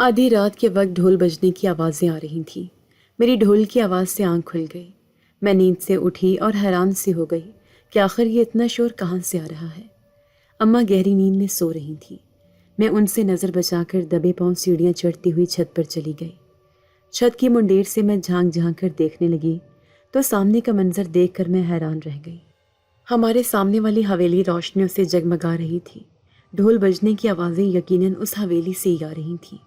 آدھی رات کے وقت ڈھول بجنے کی آوازیں آ رہی تھیں۔ میری ڈھول کی آواز سے آنکھ کھل گئی۔ میں نیند سے اٹھی اور حیران سی ہو گئی کہ آخر یہ اتنا شور کہاں سے آ رہا ہے۔ اماں گہری نیند میں سو رہی تھیں۔ میں ان سے نظر بچا کر دبے پاؤں سیڑھیاں چڑھتی ہوئی چھت پر چلی گئی۔ چھت کی منڈیر سے میں جھانک جھانک کر دیکھنے لگی تو سامنے کا منظر دیکھ کر میں حیران رہ گئی۔ ہمارے سامنے والی حویلی روشنیوں سے جگمگا رہی تھی۔ ڈھول بجنے کی آوازیں یقیناً اس حویلی سے ہی آ رہی تھیں۔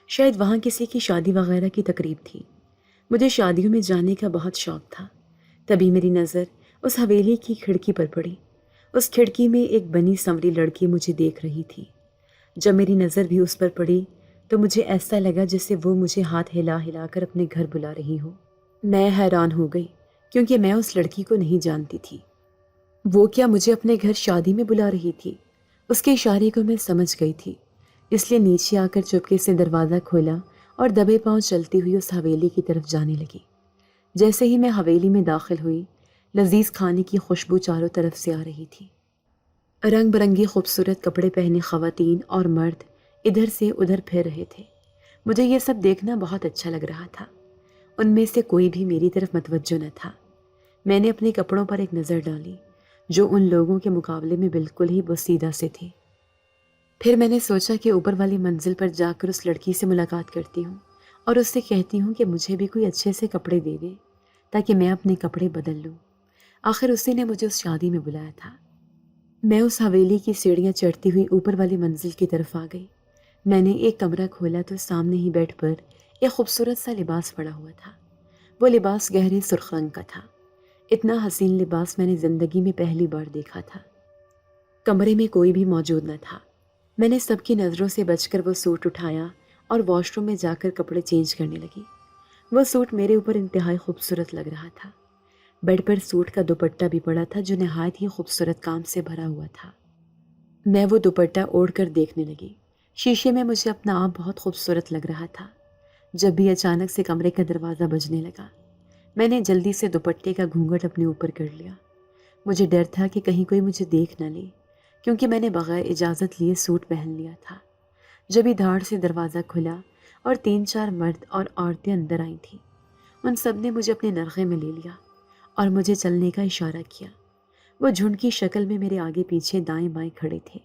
شاید وہاں کسی کی شادی وغیرہ کی تقریب تھی۔ مجھے شادیوں میں جانے کا بہت شوق تھا۔ تبھی میری نظر اس حویلی کی کھڑکی پر پڑی۔ اس کھڑکی میں ایک بنی سنوری لڑکی مجھے دیکھ رہی تھی۔ جب میری نظر بھی اس پر پڑی تو مجھے ایسا لگا جیسے وہ مجھے ہاتھ ہلا ہلا کر اپنے گھر بلا رہی ہو۔ میں حیران ہو گئی کیونکہ میں اس لڑکی کو نہیں جانتی تھی۔ وہ کیا مجھے اپنے گھر شادی میں بلا رہی تھی؟ اس کے اشارے کو میں سمجھ گئی تھی، اس لیے نیچے آ کر چپکے سے دروازہ کھولا اور دبے پاؤں چلتی ہوئی اس حویلی کی طرف جانے لگی۔ جیسے ہی میں حویلی میں داخل ہوئی، لذیذ کھانے کی خوشبو چاروں طرف سے آ رہی تھی۔ رنگ برنگی خوبصورت کپڑے پہنے خواتین اور مرد ادھر سے ادھر پھر رہے تھے۔ مجھے یہ سب دیکھنا بہت اچھا لگ رہا تھا۔ ان میں سے کوئی بھی میری طرف متوجہ نہ تھا۔ میں نے اپنے کپڑوں پر ایک نظر ڈالی جو ان لوگوں کے مقابلے میں بالکل ہی بوسیدہ سے تھے۔ پھر میں نے سوچا کہ اوپر والی منزل پر جا کر اس لڑکی سے ملاقات کرتی ہوں اور اس سے کہتی ہوں کہ مجھے بھی کوئی اچھے سے کپڑے دے دے تاکہ میں اپنے کپڑے بدل لوں۔ آخر اسی نے مجھے اس شادی میں بلایا تھا۔ میں اس حویلی کی سیڑھیاں چڑھتی ہوئی اوپر والی منزل کی طرف آ گئی۔ میں نے ایک کمرہ کھولا تو سامنے ہی بیڈ پر ایک خوبصورت سا لباس پڑا ہوا تھا۔ وہ لباس گہرے سرخ رنگ کا تھا۔ اتنا حسین لباس میں نے زندگی میں پہلی بار دیکھا تھا۔ کمرے میں کوئی بھی موجود نہ تھا۔ میں نے سب کی نظروں سے بچ کر وہ سوٹ اٹھایا اور واش روم میں جا کر کپڑے چینج کرنے لگی۔ وہ سوٹ میرے اوپر انتہائی خوبصورت لگ رہا تھا۔ بیڈ پر سوٹ کا دوپٹہ بھی پڑا تھا جو نہایت ہی خوبصورت کام سے بھرا ہوا تھا۔ میں وہ دوپٹہ اوڑھ کر دیکھنے لگی۔ شیشے میں مجھے اپنا آپ بہت خوبصورت لگ رہا تھا۔ جب بھی اچانک سے کمرے کا دروازہ بجنے لگا، میں نے جلدی سے دوپٹے کا گھونگھٹ اپنے اوپر کر لیا۔ مجھے ڈر تھا کہ کہیں کوئی مجھے دیکھ نہ لے، کیونکہ میں نے بغیر اجازت لیے سوٹ پہن لیا تھا۔ جب ہی دھاڑ سے دروازہ کھلا اور 3-4 مرد اور عورتیں اندر آئی تھیں، ان سب نے مجھے اپنے نرغے میں لے لیا اور مجھے چلنے کا اشارہ کیا۔ وہ جھنڈ کی شکل میں میرے آگے پیچھے دائیں بائیں کھڑے تھے۔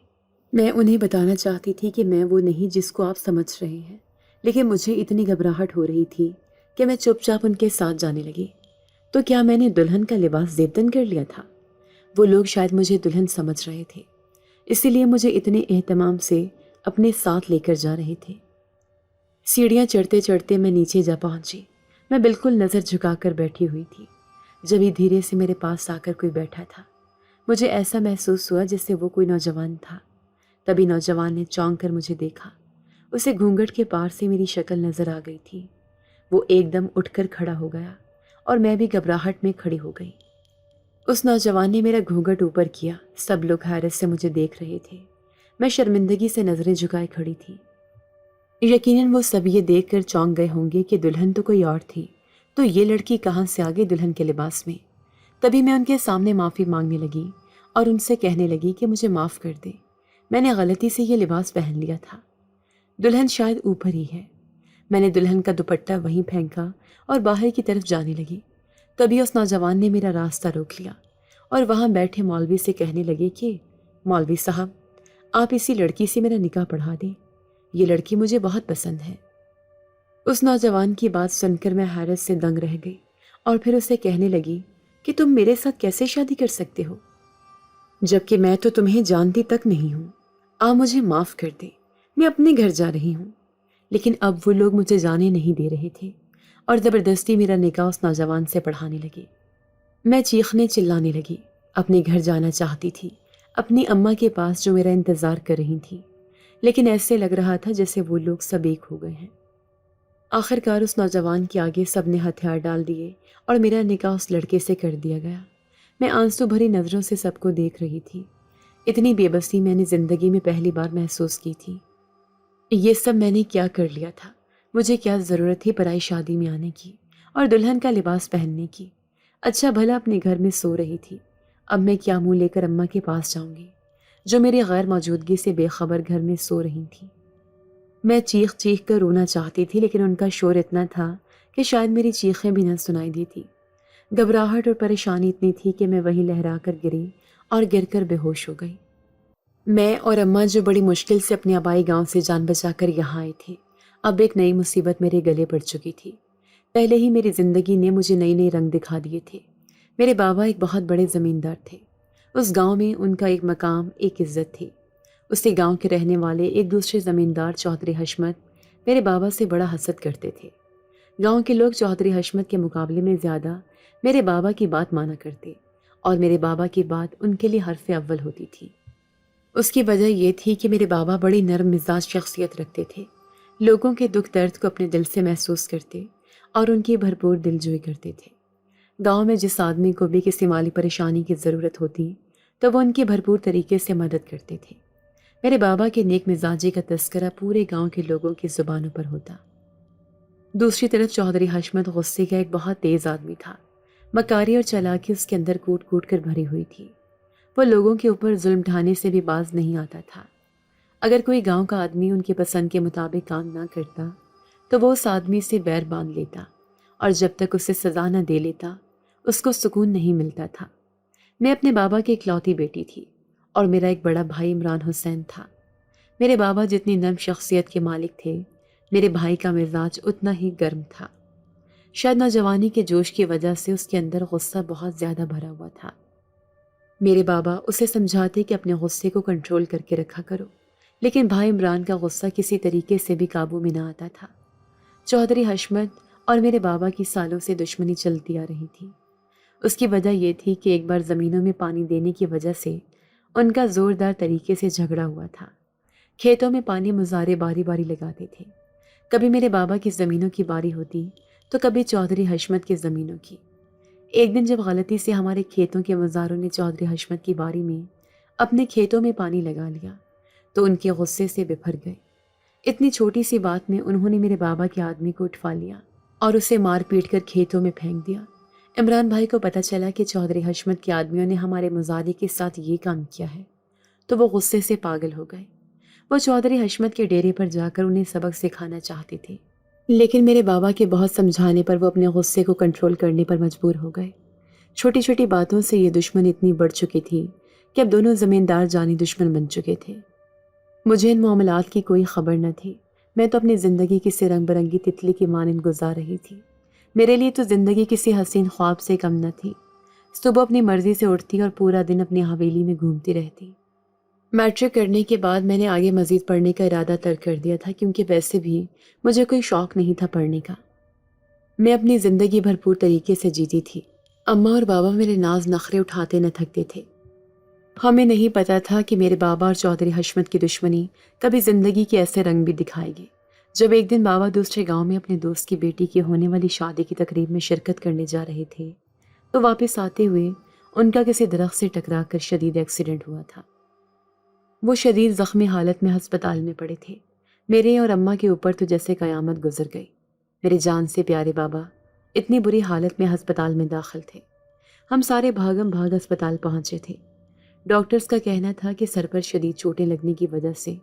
میں انہیں بتانا چاہتی تھی کہ میں وہ نہیں جس کو آپ سمجھ رہے ہیں، لیکن مجھے اتنی گھبراہٹ ہو رہی تھی کہ میں چپ چاپ ان کے ساتھ جانے لگی۔ تو کیا میں نے دلہن کا لباس زیبدن کر لیا تھا؟ وہ لوگ شاید مجھے دلہن سمجھ رہے تھے، اسی لیے مجھے اتنے اہتمام سے اپنے ساتھ لے کر جا رہے تھے۔ سیڑھیاں چڑھتے چڑھتے میں نیچے جا پہنچی۔ میں بالکل نظر جھکا کر بیٹھی ہوئی تھی۔ جب ہی دھیرے سے میرے پاس آ کر کوئی بیٹھا تھا، مجھے ایسا محسوس ہوا جیسے وہ کوئی نوجوان تھا۔ تبھی نوجوان نے چونک کر مجھے دیکھا۔ اسے گھونگھٹ کے پار سے میری شکل نظر آ گئی تھی۔ وہ ایک دم اٹھ کر کھڑا ہو گیا اور میں بھی گھبراہٹ میں کھڑی ہو گئی۔ اس نوجوان نے میرا گھونگھٹ اوپر کیا۔ سب لوگ حیرت سے مجھے دیکھ رہے تھے۔ میں شرمندگی سے نظریں جھکائے کھڑی تھی۔ یقیناً وہ سب یہ دیکھ کر چونک گئے ہوں گے کہ دلہن تو کوئی اور تھی، تو یہ لڑکی کہاں سے آ گئی دلہن کے لباس میں۔ تبھی میں ان کے سامنے معافی مانگنے لگی اور ان سے کہنے لگی کہ مجھے معاف کر دے، میں نے غلطی سے یہ لباس پہن لیا تھا۔ دلہن شاید اوپر ہی ہے۔ میں نے دلہن کا دوپٹہ وہیں پھینکا اور باہر کی طرف جانے لگی۔ تبھی اس نوجوان نے میرا راستہ روک لیا اور وہاں بیٹھے مولوی سے کہنے لگے کہ مولوی صاحب، آپ اسی لڑکی سے میرا نکاح پڑھا دیں، یہ لڑکی مجھے بہت پسند ہے۔ اس نوجوان کی بات سن کر میں حیرت سے دنگ رہ گئی اور پھر اسے کہنے لگی کہ تم میرے ساتھ کیسے شادی کر سکتے ہو، جبکہ میں تو تمہیں جانتی تک نہیں ہوں۔ آپ مجھے معاف کر دے، میں اپنے گھر جا رہی ہوں۔ لیکن اب وہ لوگ مجھے جانے نہیں دے رہے تھے اور زبردستی میرا نکاح اس نوجوان سے پڑھانے لگے۔ میں چیخنے چلانے لگی، اپنے گھر جانا چاہتی تھی، اپنی اماں کے پاس جو میرا انتظار کر رہی تھی، لیکن ایسے لگ رہا تھا جیسے وہ لوگ سب ایک ہو گئے ہیں۔ آخرکار اس نوجوان کے آگے سب نے ہتھیار ڈال دیے اور میرا نکاح اس لڑکے سے کر دیا گیا۔ میں آنسو بھری نظروں سے سب کو دیکھ رہی تھی۔ اتنی بے بسی میں نے زندگی میں پہلی بار محسوس کی تھی۔ یہ سب میں نے کیا کر لیا تھا؟ مجھے کیا ضرورت تھی پرائی شادی میں آنے کی اور دلہن کا لباس پہننے کی؟ اچھا بھلا اپنے گھر میں سو رہی تھی، اب میں کیا منہ لے کر اماں کے پاس جاؤں گی جو میری غیر موجودگی سے بے خبر گھر میں سو رہی تھی؟ میں چیخ چیخ کر رونا چاہتی تھی، لیکن ان کا شور اتنا تھا کہ شاید میری چیخیں بھی نہ سنائی دی تھی۔ گھبراہٹ اور پریشانی اتنی تھی کہ میں وہیں لہرا کر گری اور گر کر بے ہوش ہو گئی۔ میں اور اماں جو بڑی مشکل سے اپنے آبائی گاؤں سے جان بچا کر یہاں آئے تھے، اب ایک نئی مصیبت میرے گلے پڑ چکی تھی۔ پہلے ہی میری زندگی نے مجھے نئی نئی رنگ دکھا دیے تھے۔ میرے بابا ایک بہت بڑے زمیندار تھے۔ اس گاؤں میں ان کا ایک مقام، ایک عزت تھی۔ اسی گاؤں کے رہنے والے ایک دوسرے زمیندار چودھری حشمت میرے بابا سے بڑا حسد کرتے تھے۔ گاؤں کے لوگ چودھری حشمت کے مقابلے میں زیادہ میرے بابا کی بات مانا کرتے، اور میرے بابا کی بات ان کے لیے حرف اول ہوتی تھی۔ اس کی وجہ یہ تھی کہ میرے بابا بڑی نرم مزاج شخصیت رکھتے تھے، لوگوں کے دکھ درد کو اپنے دل سے محسوس کرتے اور ان کی بھرپور دلجوئی کرتے تھے۔ گاؤں میں جس آدمی کو بھی کسی مالی پریشانی کی ضرورت ہوتی تو وہ ان کی بھرپور طریقے سے مدد کرتے تھے۔ میرے بابا کے نیک مزاجی کا تذکرہ پورے گاؤں کے لوگوں کی زبانوں پر ہوتا۔ دوسری طرف چودھری حشمت غصے کا ایک بہت تیز آدمی تھا۔ مکاری اور چالاکی اس کے اندر کوٹ کوٹ کر بھری ہوئی تھی۔ وہ لوگوں کے اوپر ظلم ڈھانے سے بھی باز نہیں آتا تھا۔ اگر کوئی گاؤں کا آدمی ان کے پسند کے مطابق کام نہ کرتا تو وہ اس آدمی سے ویر باندھ لیتا، اور جب تک اسے سزا نہ دے لیتا اس کو سکون نہیں ملتا تھا۔ میں اپنے بابا کی اکلوتی بیٹی تھی، اور میرا ایک بڑا بھائی عمران حسین تھا۔ میرے بابا جتنی نرم شخصیت کے مالک تھے، میرے بھائی کا مزاج اتنا ہی گرم تھا۔ شاید نوجوانی کے جوش کی وجہ سے اس کے اندر غصہ بہت زیادہ بھرا ہوا تھا۔ میرے بابا اسے سمجھاتے کہ اپنے غصے کو کنٹرول کر کے رکھا کرو، لیکن بھائی عمران کا غصہ کسی طریقے سے بھی قابو میں نہ آتا تھا۔ چودھری حشمت اور میرے بابا کی سالوں سے دشمنی چلتی آ رہی تھی۔ اس کی وجہ یہ تھی کہ ایک بار زمینوں میں پانی دینے کی وجہ سے ان کا زوردار طریقے سے جھگڑا ہوا تھا۔ کھیتوں میں پانی مزارے باری باری لگاتے تھے۔ کبھی میرے بابا کی زمینوں کی باری ہوتی تو کبھی چودھری حشمت کی زمینوں کی۔ ایک دن جب غلطی سے ہمارے کھیتوں کے مزاروں نے چودھری حشمت کی باری میں اپنے کھیتوں میں پانی لگا لیا تو ان کے غصے سے بفر گئے۔ اتنی چھوٹی سی بات میں انہوں نے میرے بابا کے آدمی کو اٹھوا لیا اور اسے مار پیٹ کر کھیتوں میں پھینک دیا۔ عمران بھائی کو پتہ چلا کہ چودھری حشمت کے آدمیوں نے ہمارے مزاری کے ساتھ یہ کام کیا ہے تو وہ غصے سے پاگل ہو گئے۔ وہ چودھری حشمت کے ڈیرے پر جا کر انہیں سبق سکھانا چاہتے تھے، لیکن میرے بابا کے بہت سمجھانے پر وہ اپنے غصے کو کنٹرول کرنے پر مجبور ہو گئے۔ چھوٹی چھوٹی باتوں سے یہ دشمنی اتنی بڑھ چکی تھی کہ اب دونوں زمیندار جانی دشمن بن چکے تھے۔ مجھے ان معاملات کی کوئی خبر نہ تھی۔ میں تو اپنی زندگی کسی رنگ برنگی تتلی کی مانند گزار رہی تھی۔ میرے لیے تو زندگی کسی حسین خواب سے کم نہ تھی۔ صبح اپنی مرضی سے اٹھتی اور پورا دن اپنی حویلی میں گھومتی رہتی۔ میٹرک کرنے کے بعد میں نے آگے مزید پڑھنے کا ارادہ ترک کر دیا تھا، کیونکہ ویسے بھی مجھے کوئی شوق نہیں تھا پڑھنے کا۔ میں اپنی زندگی بھرپور طریقے سے جیتی تھی۔ اماں اور بابا میرے ناز نخرے اٹھاتے نہ تھکتے تھے۔ ہمیں نہیں پتا تھا کہ میرے بابا اور چودھری حشمت کی دشمنی کبھی زندگی کے ایسے رنگ بھی دکھائے گی۔ جب ایک دن بابا دوسرے گاؤں میں اپنے دوست کی بیٹی کی ہونے والی شادی کی تقریب میں شرکت کرنے جا رہے تھے تو واپس آتے ہوئے ان کا کسی درخت سے ٹکرا کر شدید ایکسیڈنٹ ہوا تھا۔ وہ شدید زخمی حالت میں ہسپتال میں پڑے تھے۔ میرے اور اماں کے اوپر تو جیسے قیامت گزر گئی۔ میرے جان سے پیارے بابا اتنی بری حالت میں ہسپتال میں داخل تھے۔ ہم سارے بھاگم بھاگ ہسپتال پہنچے تھے۔ ڈاکٹرز کا کہنا تھا کہ سر پر شدید چوٹیں لگنے کی وجہ سے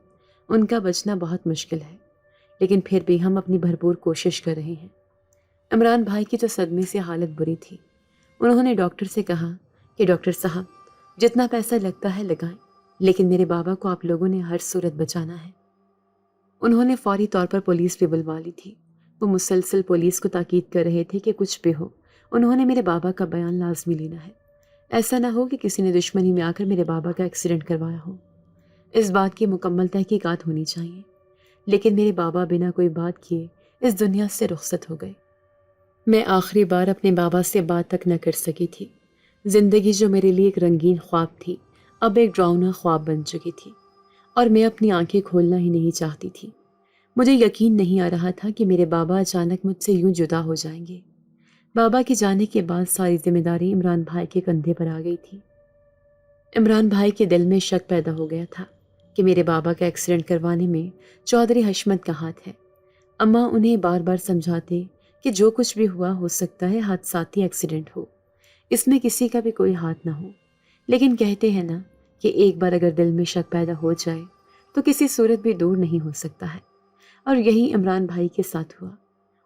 ان کا بچنا بہت مشکل ہے، لیکن پھر بھی ہم اپنی بھرپور کوشش کر رہے ہیں۔ عمران بھائی کی تو صدمے سے حالت بری تھی۔ انہوں نے ڈاکٹر سے کہا کہ ڈاکٹر صاحب جتنا پیسہ لگتا ہے لگائیں، لیکن میرے بابا کو آپ لوگوں نے ہر صورت بچانا ہے۔ انہوں نے فوری طور پر پولیس بھی بلوا لی تھی۔ وہ مسلسل پولیس کو تاکید کر رہے تھے کہ کچھ بھی ہو انہوں نے میرے بابا کا بیان لازمی لینا ہے۔ ایسا نہ ہو کہ کسی نے دشمنی میں آ کر میرے بابا کا ایکسیڈنٹ کروایا ہو۔ اس بات کی مکمل تحقیقات ہونی چاہیے۔ لیکن میرے بابا بنا کوئی بات کیے اس دنیا سے رخصت ہو گئے۔ میں آخری بار اپنے بابا سے بات تک نہ کر سکی تھی۔ زندگی جو میرے لیے ایک رنگین خواب تھی اب ایک ڈراؤنا خواب بن چکی تھی، اور میں اپنی آنکھیں کھولنا ہی نہیں چاہتی تھی۔ مجھے یقین نہیں آ رہا تھا کہ میرے بابا اچانک مجھ سے یوں جدا ہو جائیں گے۔ بابا کے جانے کے بعد ساری ذمہ داری عمران بھائی کے کندھے پر آ گئی تھی۔ عمران بھائی کے دل میں شک پیدا ہو گیا تھا کہ میرے بابا کا ایکسیڈنٹ کروانے میں چودھری حشمت کا ہاتھ ہے۔ اماں انہیں بار بار سمجھاتے کہ جو کچھ بھی ہو سکتا ہے حادثاتی ایکسیڈنٹ ہو، اس میں کسی کا بھی کوئی ہاتھ نہ ہو، لیکن کہتے ہیں نا کہ ایک بار اگر دل میں شک پیدا ہو جائے تو کسی صورت بھی دور نہیں ہو سکتا ہے۔ اور یہی عمران بھائی کے ساتھ ہوا۔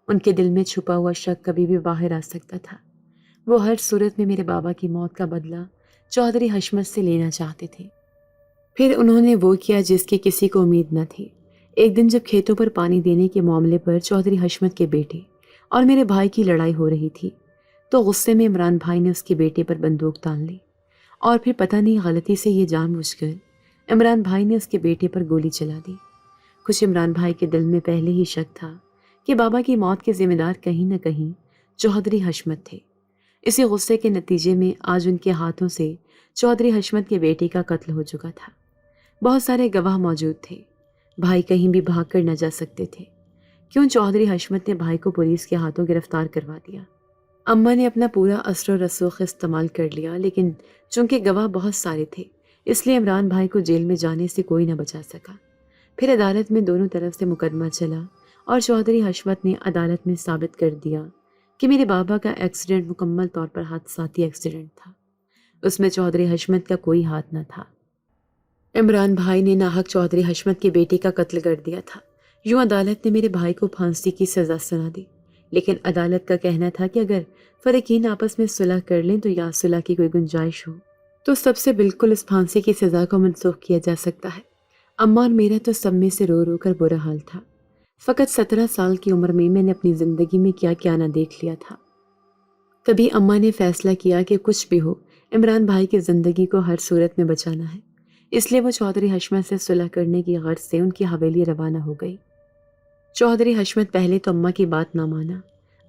ان کے دل میں چھپا ہوا شک کبھی بھی باہر آ سکتا تھا۔ وہ ہر صورت میں میرے بابا کی موت کا بدلہ چودھری حشمت سے لینا چاہتے تھے۔ پھر انہوں نے وہ کیا جس کی کسی کو امید نہ تھی۔ ایک دن جب کھیتوں پر پانی دینے کے معاملے پر چودھری حشمت کے بیٹے اور میرے بھائی کی لڑائی ہو رہی تھی تو غصے میں عمران بھائی نے اس کے بیٹے پر بندوق تان لی، اور پھر پتہ نہیں غلطی سے یہ جان بوجھ کر عمران بھائی نے اس کے بیٹے پر گولی چلا دی۔ کچھ عمران بھائی کے دل میں پہلے ہی شک تھا کہ بابا کی موت کے ذمہ دار کہیں نہ کہیں چودھری حشمت تھے۔ اسی غصے کے نتیجے میں آج ان کے ہاتھوں سے چودھری حشمت کے بیٹے کا قتل ہو چکا تھا۔ بہت سارے گواہ موجود تھے۔ بھائی کہیں بھی بھاگ کر نہ جا سکتے تھے۔ کیوں چودھری حشمت نے بھائی کو پولیس کے ہاتھوں گرفتار کروا دیا؟ اماں نے اپنا پورا اثر و رسوخ استعمال کر لیا، لیکن چونکہ گواہ بہت سارے تھے اس لیے عمران بھائی کو جیل میں جانے سے کوئی نہ بچا سکا۔ پھر عدالت میں دونوں طرف سے مقدمہ چلا اور چودھری حشمت نے عدالت میں ثابت کر دیا کہ میرے بابا کا ایکسیڈنٹ مکمل طور پر حادثاتی ایکسیڈنٹ تھا۔ اس میں چودھری حشمت کا کوئی ہاتھ نہ تھا۔ عمران بھائی نے ناحق چودھری حشمت کے بیٹے کا قتل کر دیا تھا۔ یوں عدالت نے میرے بھائی کو پھانسی کی سزا سنا دی، لیکن عدالت کا کہنا تھا کہ اگر فریقین آپس میں صلح کر لیں تو یا صلح کی کوئی گنجائش ہو تو سب سے بالکل اس پھانسی کی سزا کو منسوخ کیا جا سکتا ہے۔ اماں اور میرا تو سب میں سے رو رو کر برا حال تھا۔ فقط 17 سال کی عمر میں نے اپنی زندگی میں کیا کیا نہ دیکھ لیا تھا۔ تبھی اماں نے فیصلہ کیا کہ کچھ بھی ہو عمران بھائی کی زندگی کو ہر صورت میں بچانا ہے۔ اس لیے وہ چودھری حشمت سے صلح کرنے کی غرض سے ان کی حویلی روانہ ہو گئی۔ چودھری حشمت پہلے تو اماں کی بات نہ مانا۔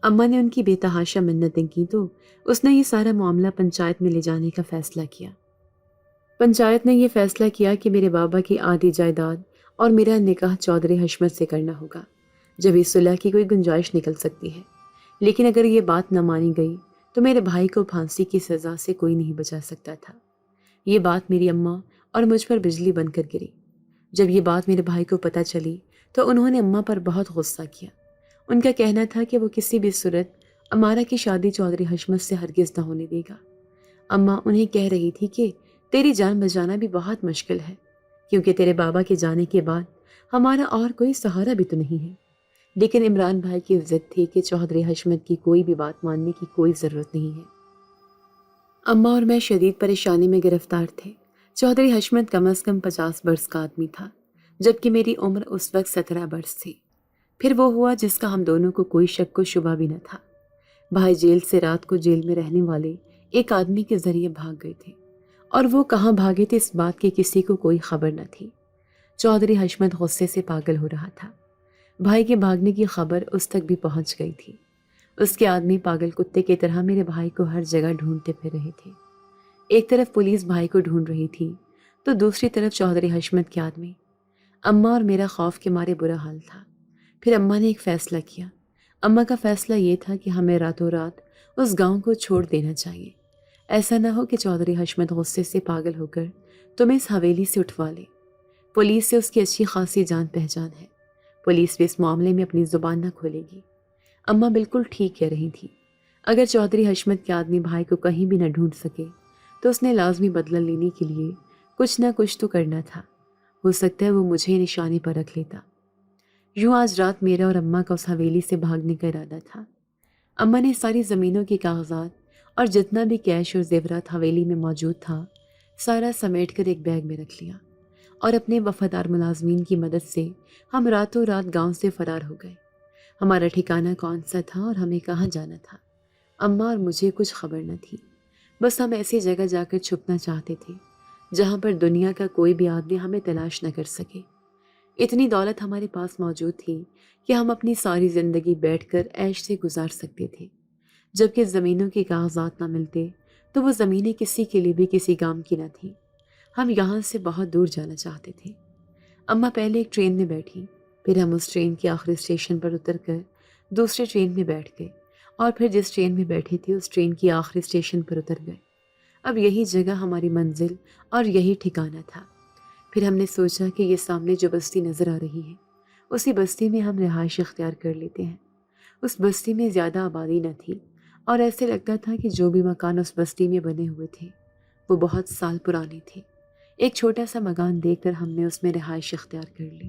اماں نے ان کی بے تحاشا منتیں کی تو اس نے یہ سارا معاملہ پنچایت میں لے جانے کا فیصلہ کیا۔ پنچایت نے یہ فیصلہ کیا کہ میرے بابا کی آدھی جائیداد اور میرا نکاح چودھری حشمت سے کرنا ہوگا، جب اس صلح کی کوئی گنجائش نکل سکتی ہے۔ لیکن اگر یہ بات نہ مانی گئی تو میرے بھائی کو پھانسی کی سزا سے کوئی نہیں بچا سکتا تھا۔ یہ بات میری اماں اور مجھ پر بجلی بن کر گری۔ جب یہ بات میرے بھائی کو پتہ چلی تو انہوں نے اماں پر بہت غصہ کیا۔ ان کا کہنا تھا کہ وہ کسی بھی صورت امارا کی شادی چودھری حشمت سے ہرگز نہ ہونے دے گا۔ اماں انہیں کہہ رہی تھی کہ تیری جان بچانا بھی بہت مشکل ہے، کیونکہ تیرے بابا کے جانے کے بعد ہمارا اور کوئی سہارا بھی تو نہیں ہے۔ لیکن عمران بھائی کی ضد تھی کہ چودھری حشمت کی کوئی بھی بات ماننے کی کوئی ضرورت نہیں ہے۔ اماں اور میں شدید پریشانی میں گرفتار تھے۔ چودھری حشمت کم از کم 50 برس کا آدمی تھا، جبکہ میری عمر اس وقت 17 برس تھی۔ پھر وہ ہوا جس کا ہم دونوں کو کوئی شک و شبہ بھی نہ تھا۔ بھائی جیل سے رات کو جیل میں رہنے والے ایک آدمی کے ذریعے بھاگ گئے تھے، اور وہ کہاں بھاگے تھے اس بات کی کسی کو کوئی خبر نہ تھی۔ چودھری حشمت غصے سے پاگل ہو رہا تھا۔ بھائی کے بھاگنے کی خبر اس تک بھی پہنچ گئی تھی۔ اس کے آدمی پاگل کتے کی طرح میرے بھائی کو ہر جگہ ڈھونڈتے پھر رہے تھے۔ ایک طرف پولیس بھائی کو ڈھونڈ رہی تھی تو دوسری طرف چودھری حشمت کے آدمی۔ اماں اور میرا خوف کے مارے برا حال تھا۔ پھر اماں نے ایک فیصلہ کیا۔ اماں کا فیصلہ یہ تھا کہ ہمیں راتوں رات اس گاؤں کو چھوڑ دینا چاہیے۔ ایسا نہ ہو کہ چودھری حشمت غصے سے پاگل ہو کر تمہیں اس حویلی سے اٹھوا لے۔ پولیس سے اس کی اچھی خاصی جان پہچان ہے۔ پولیس بھی اس معاملے میں اپنی زبان نہ کھولے گی۔ اماں بالکل ٹھیک کہہ رہی تھی۔ اگر چودھری حشمت کے آدمی بھائی کو کہیں بھی نہ ڈھونڈ سکے تو اس نے لازمی بدلہ لینے کے لیے کچھ نہ کچھ تو کرنا تھا۔ ہو سکتا ہے وہ مجھے نشانے پر رکھ لیتا۔ یوں آج رات میرا اور اماں کا اس حویلی سے بھاگنے کا ارادہ تھا۔ اماں نے ساری زمینوں کے کاغذات اور جتنا بھی کیش اور زیورات حویلی میں موجود تھا سارا سمیٹ کر ایک بیگ میں رکھ لیا، اور اپنے وفادار ملازمین کی مدد سے ہم راتوں رات گاؤں سے فرار ہو گئے۔ ہمارا ٹھکانہ کون سا تھا اور ہمیں کہاں جانا تھا اماں اور مجھے کچھ خبر نہ تھی۔ بس ہم ایسی جگہ جا کر چھپنا چاہتے تھے جہاں پر دنیا کا کوئی بھی آدمی ہمیں تلاش نہ کر سکے۔ اتنی دولت ہمارے پاس موجود تھی کہ ہم اپنی ساری زندگی بیٹھ کر عیش سے گزار سکتے تھے۔ جبکہ زمینوں کے کاغذات نہ ملتے تو وہ زمینیں کسی کے لیے بھی کسی کام کی نہ تھیں۔ ہم یہاں سے بہت دور جانا چاہتے تھے۔ اماں پہلے ایک ٹرین میں بیٹھی، پھر ہم اس ٹرین کے آخری اسٹیشن پر اتر کر دوسرے ٹرین میں بیٹھ گئے، اور پھر جس ٹرین میں بیٹھے تھے اس ٹرین کی آخری اسٹیشن پر اتر گئے۔ اب یہی جگہ ہماری منزل اور یہی ٹھکانہ تھا۔ پھر ہم نے سوچا کہ یہ سامنے جو بستی نظر آ رہی ہے اسی بستی میں ہم رہائش اختیار کر لیتے ہیں۔ اس بستی میں زیادہ آبادی نہ تھی، اور ایسے لگتا تھا کہ جو بھی مکان اس بستی میں بنے ہوئے تھے وہ بہت سال پرانے تھے۔ ایک چھوٹا سا مکان دیکھ کر ہم نے اس میں رہائش اختیار کر لی۔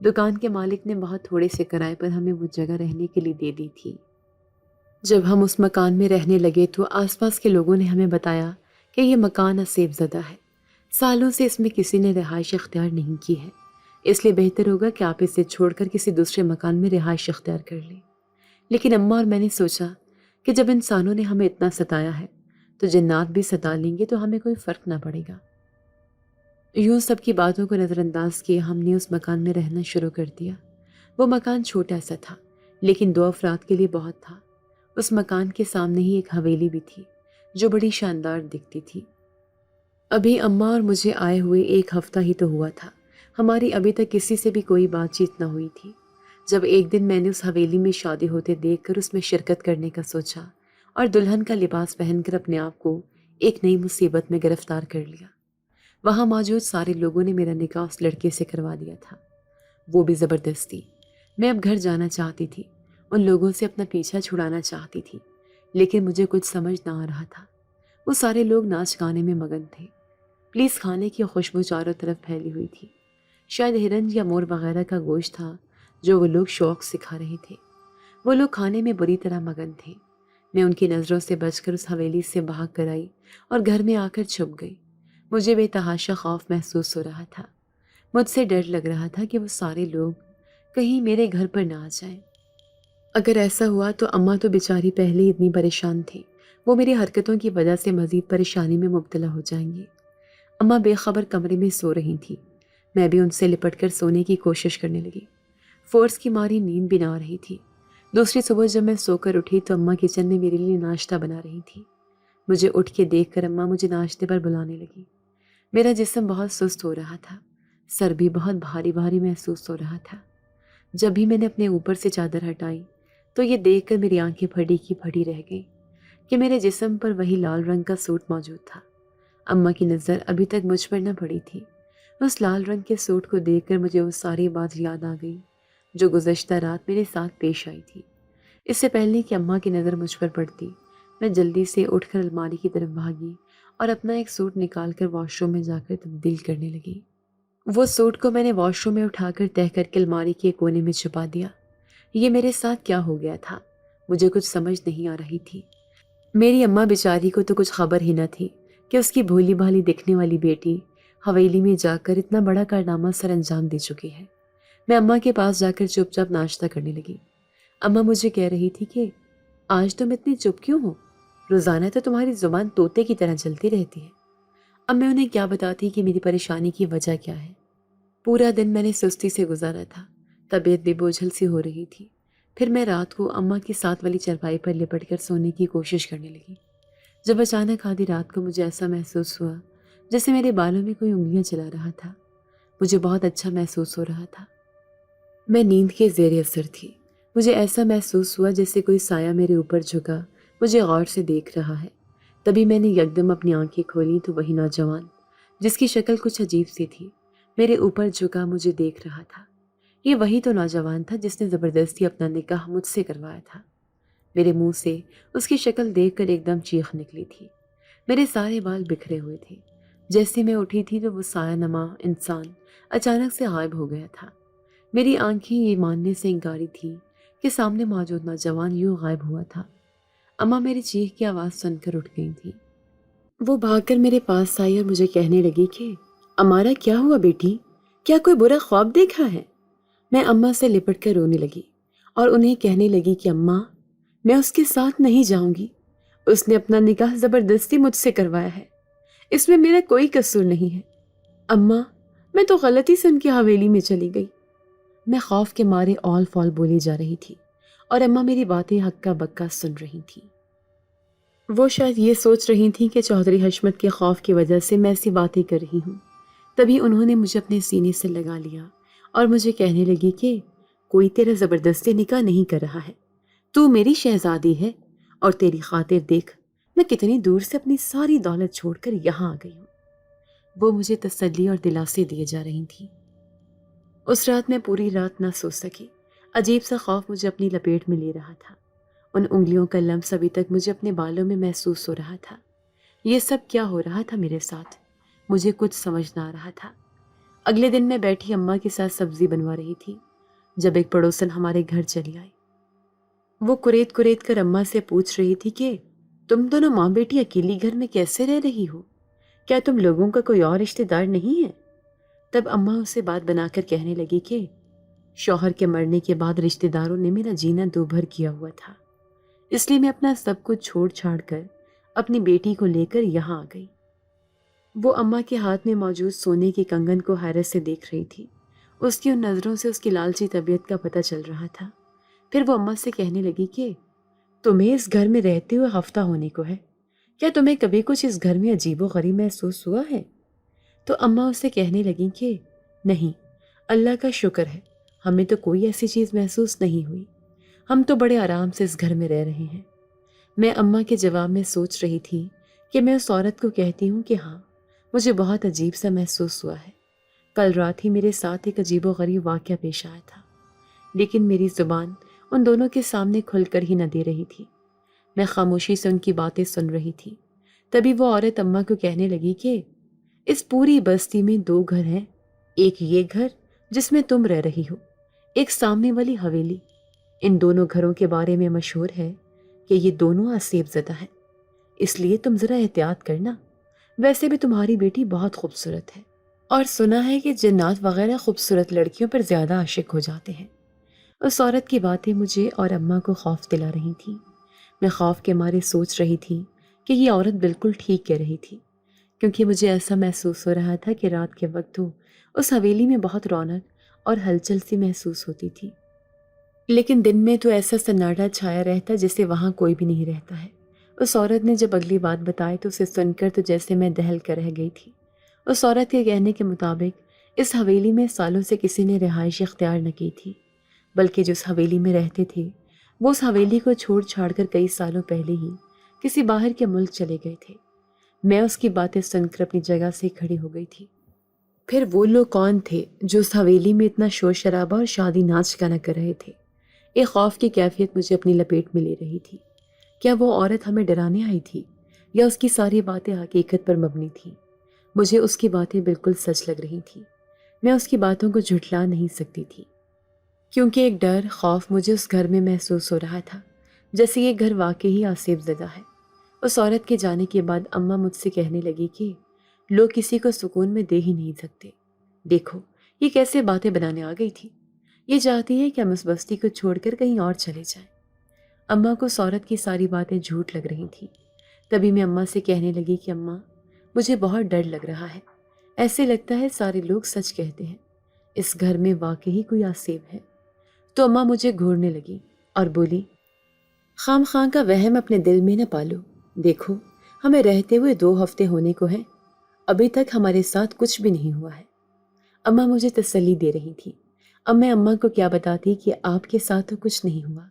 دکان کے مالک نے بہت تھوڑے سے کرائے پر ہمیں وہ جگہ رہنے کے لیے دے دی تھی۔ جب ہم اس مکان میں رہنے لگے تو آس پاس کے لوگوں نے ہمیں بتایا کہ یہ مکان اسیب زدہ ہے، سالوں سے اس میں کسی نے رہائش اختیار نہیں کی ہے، اس لیے بہتر ہوگا کہ آپ اسے چھوڑ کر کسی دوسرے مکان میں رہائش اختیار کر لیں۔ لیکن اماں اور میں نے سوچا کہ جب انسانوں نے ہمیں اتنا ستایا ہے تو جنات بھی ستا لیں گے تو ہمیں کوئی فرق نہ پڑے گا۔ یوں سب کی باتوں کو نظر انداز کیے ہم نے اس مکان میں رہنا شروع کر دیا۔ وہ مکان چھوٹا سا تھا لیکن 2 افراد کے لیے بہت تھا۔ اس مکان کے سامنے ہی ایک حویلی بھی تھی جو بڑی شاندار دکھتی تھی۔ ابھی اماں اور مجھے آئے ہوئے 1 ہفتہ ہی تو ہوا تھا، ہماری ابھی تک کسی سے بھی کوئی بات چیت نہ ہوئی تھی، جب ایک دن میں نے اس حویلی میں شادی ہوتے دیکھ کر اس میں شرکت کرنے کا سوچا اور دلہن کا لباس پہن کر اپنے آپ کو ایک نئی مصیبت میں گرفتار کر لیا۔ وہاں موجود سارے لوگوں نے میرا نکاح اس لڑکے سے کروا دیا تھا، وہ بھی زبردستی۔ میں اب گھر جانا چاہتی تھی، ان لوگوں سے اپنا پیچھا چھڑانا چاہتی تھی، لیکن مجھے کچھ سمجھ نہ آ رہا تھا۔ وہ سارے لوگ ناچ گانے میں مگن تھے، پلیز کھانے کی خوشبو چاروں طرف پھیلی ہوئی تھی، شاید ہرن یا مور وغیرہ کا گوشت تھا جو وہ لوگ شوق سے کھا رہے تھے۔ وہ لوگ کھانے میں بری طرح مگن تھے۔ میں ان کی نظروں سے بچ کر اس حویلی سے بھاگ کر آئی اور گھر میں آ کر چھپ گئی۔ مجھے بے تحاشا خوف محسوس ہو رہا تھا، مجھ سے ڈر لگ رہا تھا کہ وہ سارے لوگ کہیں میرے گھر پر نہ آ جائیں۔ اگر ایسا ہوا تو اماں تو بیچاری پہلے ہی اتنی پریشان تھی، وہ میری حرکتوں کی وجہ سے مزید پریشانی میں مبتلا ہو جائیں گی۔ اماں بے خبر کمرے میں سو رہی تھی، میں بھی ان سے لپٹ کر سونے کی کوشش کرنے لگی۔ فورس کی ماری نیند بھی نہ آ رہی تھی۔ دوسری صبح جب میں سو کر اٹھی تو اماں کچن میں میرے لیے ناشتہ بنا رہی تھی۔ مجھے اٹھ کے دیکھ کر اماں مجھے ناشتے پر بلانے لگی۔ میرا جسم بہت سست ہو رہا تھا، سر بھی بہت بھاری بھاری محسوس ہو رہا تھا۔ جب بھی میں نے اپنے اوپر سے چادر ہٹائی تو یہ دیکھ کر میری آنکھیں پھٹی کی پھٹی رہ گئیں کہ میرے جسم پر وہی لال رنگ کا سوٹ موجود تھا۔ اماں کی نظر ابھی تک مجھ پر نہ پڑی تھی۔ اس لال رنگ کے سوٹ کو دیکھ کر مجھے وہ ساری بات یاد آ گئی جو گزشتہ رات میرے ساتھ پیش آئی تھی۔ اس سے پہلے کہ اماں کی نظر مجھ پر پڑتی، میں جلدی سے اٹھ کر الماری کی طرف بھاگی اور اپنا ایک سوٹ نکال کر واش روم میں جا کر تبدیل کرنے لگی۔ وہ سوٹ کو میں نے واش روم میں اٹھا کر تہہ کر کے الماری کے کونے میں چھپا دیا۔ یہ میرے ساتھ کیا ہو گیا تھا، مجھے کچھ سمجھ نہیں آ رہی تھی۔ میری اماں بیچاری کو تو کچھ خبر ہی نہ تھی کہ اس کی بھولی بھالی دکھنے والی بیٹی حویلی میں جا کر اتنا بڑا کارنامہ سر انجام دے چکی ہے۔ میں اماں کے پاس جا کر چپ چاپ ناشتہ کرنے لگی۔ اماں مجھے کہہ رہی تھی کہ آج تم اتنی چپ کیوں ہو؟ روزانہ تو تمہاری زبان طوطے کی طرح چلتی رہتی ہے۔ اب میں انہیں کیا بتاتی کہ میری پریشانی کی وجہ کیا ہے۔ پورا دن میں نے سستی سے گزارا تھا، طبیعت بھی بوجھل سی ہو رہی تھی۔ پھر میں رات کو اماں کی ساتھ والی چرپائی پر لپٹ کر سونے کی کوشش کرنے لگی، جب اچانک آدھی رات کو مجھے ایسا محسوس ہوا جیسے میرے بالوں میں کوئی انگلیاں چلا رہا تھا۔ مجھے بہت اچھا محسوس ہو رہا تھا، میں نیند کے زیر اثر تھی۔ مجھے ایسا محسوس ہوا جیسے کوئی سایہ میرے اوپر جھکا مجھے غور سے دیکھ رہا ہے۔ تبھی میں نے یکدم اپنی آنکھیں کھولیں تو وہی نوجوان جس کی شکل کچھ عجیب سی تھی میرے اوپر جھکا مجھے دیکھ رہا تھا۔ یہ وہی تو نوجوان تھا جس نے زبردستی اپنا نکاح مجھ سے کروایا تھا۔ میرے منہ سے اس کی شکل دیکھ کر ایک دم چیخ نکلی تھی۔ میرے سارے بال بکھرے ہوئے تھے۔ جیسے میں اٹھی تھی تو وہ سایہ نما انسان اچانک سے غائب ہو گیا تھا۔ میری آنکھیں یہ ماننے سے انکاری تھی کہ سامنے موجود نوجوان یوں غائب ہوا تھا۔ اماں میری چیخ کی آواز سن کر اٹھ گئی تھی۔ وہ بھاگ کر میرے پاس آئی اور مجھے کہنے لگی کہ امارا کیا ہوا بیٹی، کیا کوئی برا خواب دیکھا ہے؟ میں اماں سے لپٹ کر رونے لگی اور انہیں کہنے لگی کہ اماں میں اس کے ساتھ نہیں جاؤں گی، اس نے اپنا نکاح زبردستی مجھ سے کروایا ہے، اس میں میرا کوئی قصور نہیں ہے۔ اماں میں تو غلطی سے ان کی حویلی میں چلی گئی۔ میں خوف کے مارے اول فول بولی جا رہی تھی اور اماں میری باتیں ہکا بکا سن رہی تھی۔ وہ شاید یہ سوچ رہی تھیں کہ چودھری حشمت کے خوف کی وجہ سے میں ایسی باتیں کر رہی ہوں۔ تبھی انہوں نے مجھے اپنے سینے سے لگا لیا اور مجھے کہنے لگی کہ کوئی تیرا زبردستی نکاح نہیں کر رہا ہے، تو میری شہزادی ہے اور تیری خاطر دیکھ میں کتنی دور سے اپنی ساری دولت چھوڑ کر یہاں آ گئی ہوں۔ وہ مجھے تسلی اور دلاسے دیے جا رہی تھی۔ اس رات میں پوری رات نہ سو سکی۔ عجیب سا خوف مجھے اپنی لپیٹ میں لے رہا تھا۔ ان انگلیوں کا لمس ابھی تک مجھے اپنے بالوں میں محسوس ہو رہا تھا۔ یہ سب کیا ہو رہا تھا میرے ساتھ؟ مجھے کچھ سمجھ نہ آ رہا تھا۔ اگلے دن میں بیٹھی اماں کے ساتھ سبزی بنوا رہی تھی جب ایک پڑوسن ہمارے گھر چلی آئی۔ وہ کریت کریت کر اماں سے پوچھ رہی تھی کہ تم دونوں ماں بیٹی اکیلی گھر میں کیسے رہ رہی ہو؟ کیا تم لوگوں کا کوئی اور رشتہ دار نہیں ہے؟ تب اماں اسے بات بنا کر کہنے لگی کہ شوہر کے مرنے کے بعد رشتہ داروں نے میرا جینا دوبھر کیا ہوا تھا، اس لیے میں اپنا سب کچھ چھوڑ چھاڑ کر اپنی بیٹی کو لے کر یہاں آ گئی۔ وہ اماں کے ہاتھ میں موجود سونے کے کنگن کو حیرت سے دیکھ رہی تھی۔ اس کی ان نظروں سے اس کی لالچی طبیعت کا پتہ چل رہا تھا۔ پھر وہ اماں سے کہنے لگی کہ تمہیں اس گھر میں رہتے ہوئے ہفتہ ہونے کو ہے، کیا تمہیں کبھی کچھ اس گھر میں عجیب و غریب محسوس ہوا ہے؟ تو اماں اسے کہنے لگیں کہ نہیں، اللہ کا شکر ہے، ہمیں تو کوئی ایسی چیز محسوس نہیں ہوئی، ہم تو بڑے آرام سے اس گھر میں رہ رہے ہیں۔ میں اماں کے جواب میں سوچ رہی تھی کہ میں اس عورت کو کہتی ہوں کہ ہاں، مجھے بہت عجیب سا محسوس ہوا ہے۔ کل رات ہی میرے ساتھ ایک عجیب و غریب واقعہ پیش آیا تھا، لیکن میری زبان ان دونوں کے سامنے کھل کر ہی نہ دے رہی تھی۔ میں خاموشی سے ان کی باتیں سن رہی تھی۔ تبھی وہ عورت اماں کو کہنے لگی کہ اس پوری بستی میں 2 گھر ہیں، ایک یہ گھر جس میں تم رہ رہی ہو، ایک سامنے والی حویلی۔ ان دونوں گھروں کے بارے میں مشہور ہے کہ یہ دونوں آسیب زدہ ہیں، اس لیے تم ذرا احتیاط کرنا۔ ویسے بھی تمہاری بیٹی بہت خوبصورت ہے، اور سنا ہے کہ جنات وغیرہ خوبصورت لڑکیوں پر زیادہ عاشق ہو جاتے ہیں۔ اس عورت کی باتیں مجھے اور اماں کو خوف دلا رہی تھیں۔ میں خوف کے مارے سوچ رہی تھی کہ یہ عورت بالکل ٹھیک کہہ رہی تھی، کیونکہ مجھے ایسا محسوس ہو رہا تھا کہ رات کے وقت تو اس حویلی میں بہت رونق اور ہلچل سی محسوس ہوتی تھی، لیکن دن میں تو ایسا سناٹا چھایا رہتا جیسے وہاں کوئی بھی نہیں رہتا ہے۔ اس عورت نے جب اگلی بات بتائی تو اسے سن کر تو جیسے میں دہل کر رہ گئی تھی۔ اس عورت کے کہنے کے مطابق اس حویلی میں سالوں سے کسی نے رہائش اختیار نہ کی تھی، بلکہ جو اس حویلی میں رہتے تھے وہ اس حویلی کو چھوڑ چھاڑ کر کئی سالوں پہلے ہی کسی باہر کے ملک چلے گئے تھے۔ میں اس کی باتیں سن کر اپنی جگہ سے کھڑی ہو گئی تھی۔ پھر وہ لوگ کون تھے جو اس حویلی میں اتنا شور شرابہ اور شادی ناچ کا نہ کر رہے تھے؟ ایک خوف کی کیفیت مجھے اپنی لپیٹ میں لے رہی تھی۔ کیا وہ عورت ہمیں ڈرانے آئی تھی یا اس کی ساری باتیں حقیقت پر مبنی تھیں؟ مجھے اس کی باتیں بالکل سچ لگ رہی تھیں۔ میں اس کی باتوں کو جھٹلا نہیں سکتی تھی، کیونکہ ایک ڈر، خوف مجھے اس گھر میں محسوس ہو رہا تھا، جیسے یہ گھر واقعی آسیب زدہ ہے۔ اس عورت کے جانے کے بعد اماں مجھ سے کہنے لگی کہ لوگ کسی کو سکون میں دے ہی نہیں سکتے۔ دیکھو یہ کیسے باتیں بنانے آ گئی تھی، یہ چاہتی ہے کہ ہم اس بستی کو چھوڑ کر کہیں اور چلے جائیں۔ اماں کو اس عورت کی ساری باتیں جھوٹ لگ رہی تھیں۔ تبھی میں اماں سے کہنے لگی کہ اماں، مجھے بہت ڈر لگ رہا ہے، ایسے لگتا ہے سارے لوگ سچ کہتے ہیں، اس گھر میں واقعی کوئی آسیب ہے۔ تو اماں مجھے گھورنے لگی اور بولی، خام خواہ کا وہم اپنے دل میں نہ پالو، دیکھو ہمیں رہتے ہوئے 2 ہفتے ہونے کو ہیں، ابھی تک ہمارے ساتھ کچھ بھی نہیں ہوا ہے۔ اماں مجھے تسلی دے رہی تھی۔ اب میں اماں کو کیا بتاتی کہ آپ کے ساتھ تو کچھ نہیں ہوا،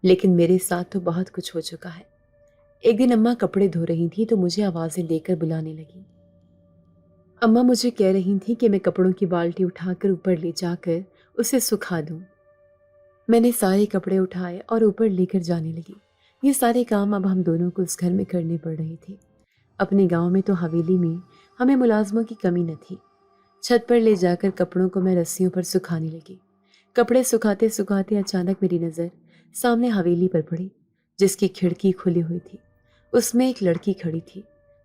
لیکن میرے ساتھ تو بہت کچھ ہو چکا ہے۔ ایک دن اماں کپڑے دھو رہی تھی تو مجھے آوازیں دے کر بلانے لگی۔ اماں مجھے کہہ رہی تھی کہ میں کپڑوں کی بالٹی اٹھا کر اوپر لے جا کر اسے سکھا دوں۔ میں نے سارے کپڑے اٹھائے اور اوپر لے کر جانے لگی۔ یہ سارے کام اب ہم دونوں کو اس گھر میں کرنے پڑ رہے تھے۔ اپنے گاؤں میں تو حویلی میں ہمیں ملازموں کی کمی نہ تھی۔ چھت پر لے جا کر کپڑوں کو میں رسیوں پر سکھانے لگی۔ کپڑے سکھاتے سکھاتے اچانک میری نظر سامنے حویلی پر پڑی، جس کی کھڑکی کھلی ہوئی تھی۔ اس میں ایک لڑکی کھڑی تھی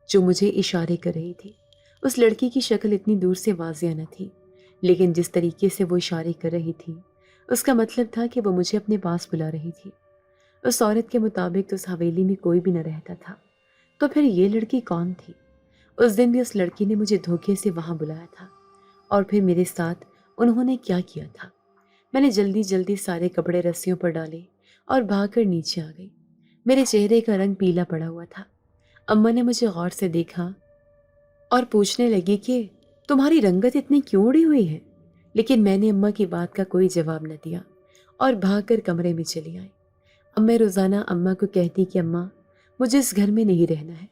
جو مجھے اشارے کر رہی تھی۔ اس لڑکی کی شکل اتنی دور سے واضح نہ تھی، لیکن جس طریقے سے وہ اشارے کر رہی تھی اس کا مطلب تھا کہ وہ مجھے اپنے پاس بلا رہی تھی۔ اس عورت کے مطابق تو اس حویلی میں کوئی بھی نہ رہتا تھا، تو پھر یہ لڑکی کون تھی؟ اس دن بھی اس لڑکی نے مجھے دھوکے سے وہاں بلایا تھا، اور پھر میرے ساتھ انہوں نے کیا کیا تھا؟ میں نے جلدی جلدی سارے کپڑے رسیوں پر ڈالے اور بھاگ کر نیچے آ گئی۔ میرے چہرے کا رنگ پیلا پڑا ہوا تھا۔ اماں نے مجھے غور سے دیکھا اور پوچھنے لگی کہ تمہاری رنگت اتنی کیوں اڑی ہوئی ہے؟ لیکن میں نے اماں کی بات کا کوئی جواب نہ دیا اور بھاگ کر کمرے میں چلی آئی۔ اب میں روزانہ اماں کو کہتی کہ اماں، مجھے اس گھر میں نہیں رہنا ہے،